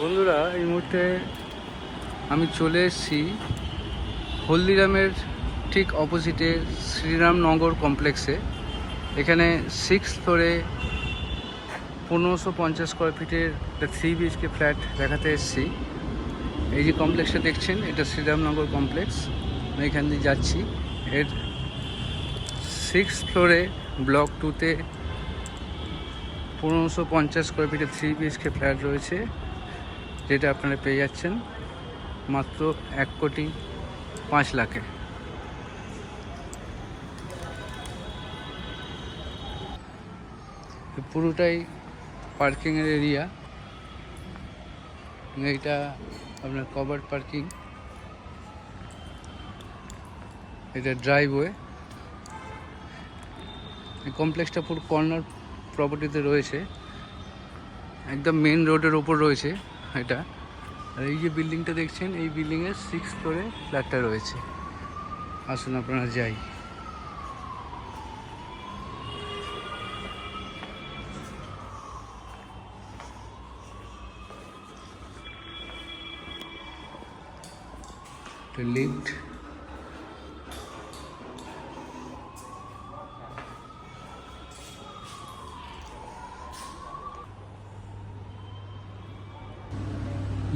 বন্ধুরা, এই মুহূর্তে আমি চলে এসেছি হলদিরামের ঠিক অপোজিটে শ্রীরামনগর কমপ্লেক্সে। এখানে 6th ফ্লোরে 1550 স্কোয়ার ফিটের একটা 3 BHK ফ্ল্যাট দেখাতে এসেছি। এই যে কমপ্লেক্সটা দেখছেন, এটা শ্রীরামনগর কমপ্লেক্স। আমি এখান দিয়ে যাচ্ছি। এর 6th ফ্লোরে ব্লক 2তে 1550 স্কোয়ার ফিটের 3 BHK ফ্ল্যাট রয়েছে, যেটা আপনারা পেয়ে যাচ্ছেন মাত্র 1,05,00,000-এ। পুরোটাই পার্কিংয়ের এরিয়া। এইটা আপনার কভার্ড পার্কিং, এটা ড্রাইভওয়ে। এই কমপ্লেক্সটা পুরো কর্নার প্রপার্টিতে রয়েছে, একদম মেন রোডের ওপর রয়েছে এটা। আর এই যে বিল্ডিংটা দেখছেন, এই বিল্ডিংয়ের 6th ফ্লোরে ফ্ল্যাটটা রয়েছে। আসুন আপনারা যাই। লিফট,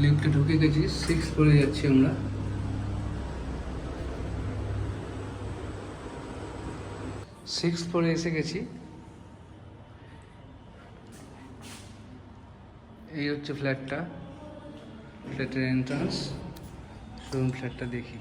লিফটে ঢুকে গেছি, 6th ফ্লোরে যাচ্ছি আমরা। সিক্স ফ্লোরে এসে গেছি। এই হচ্ছে ফ্ল্যাটটা, ফ্ল্যাটের এন্ট্রান্স। শুনুন ফ্ল্যাটটা দেখি।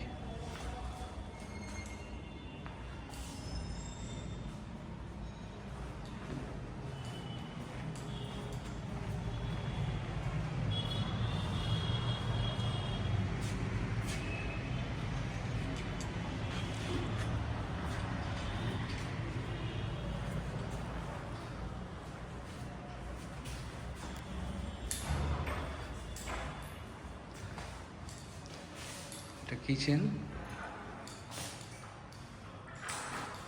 এটা কিচেন,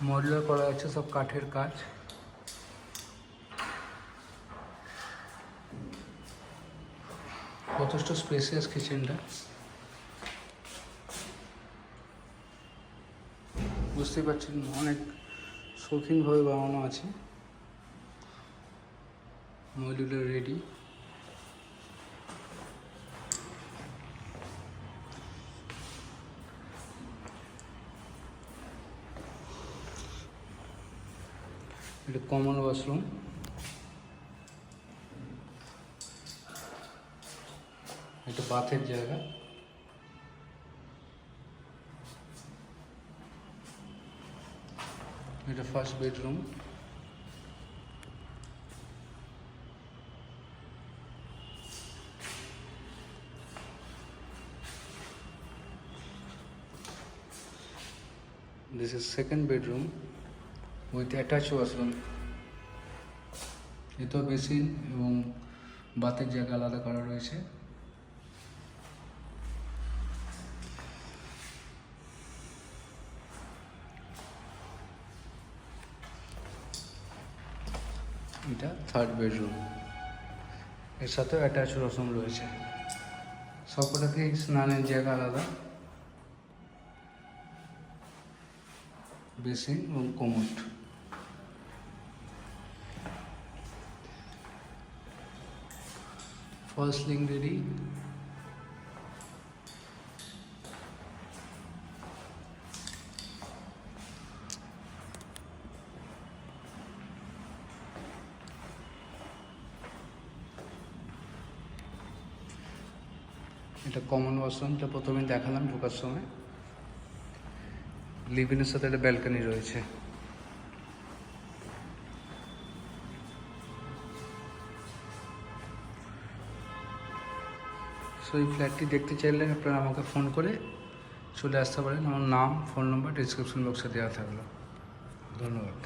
মডুলার করা আছে, সব কাঠের কাজ। যথেষ্ট স্পেসিয়াস কিচেনটা। বুঝতেই পারছেন অনেক শৌখিনভাবে বানানো আছে। Modular ready. এটা কমন ওয়াশরুম। এটা বাথের জায়গা। এটা first bedroom. This is second bedroom with attached washroom. এতো বেসিন এবং বাথের জায়গা আলাদা করা রয়েছে। এটা থার্ড বেডরুম, এর সাথেও অ্যাটাচ ওয়াশরুম রয়েছে। সবকটাতেই স্নানের জায়গা আলাদা, বেসিন এবং কোমোড। False ceiling ready. এটা কমন ওয়াশরুমটা প্রথমে দেখালাম ঢোকার সময়। লিভিংয়ের সাথে একটা ব্যালকনি রয়েছে। সো এই ফ্ল্যাটটি দেখতে চাইলে আপনারা আমাকে ফোন করে চলে আসতে পারেন। আমার নাম, ফোন নাম্বার ডিসক্রিপশন বক্সে দেওয়া থাকলো। ধন্যবাদ।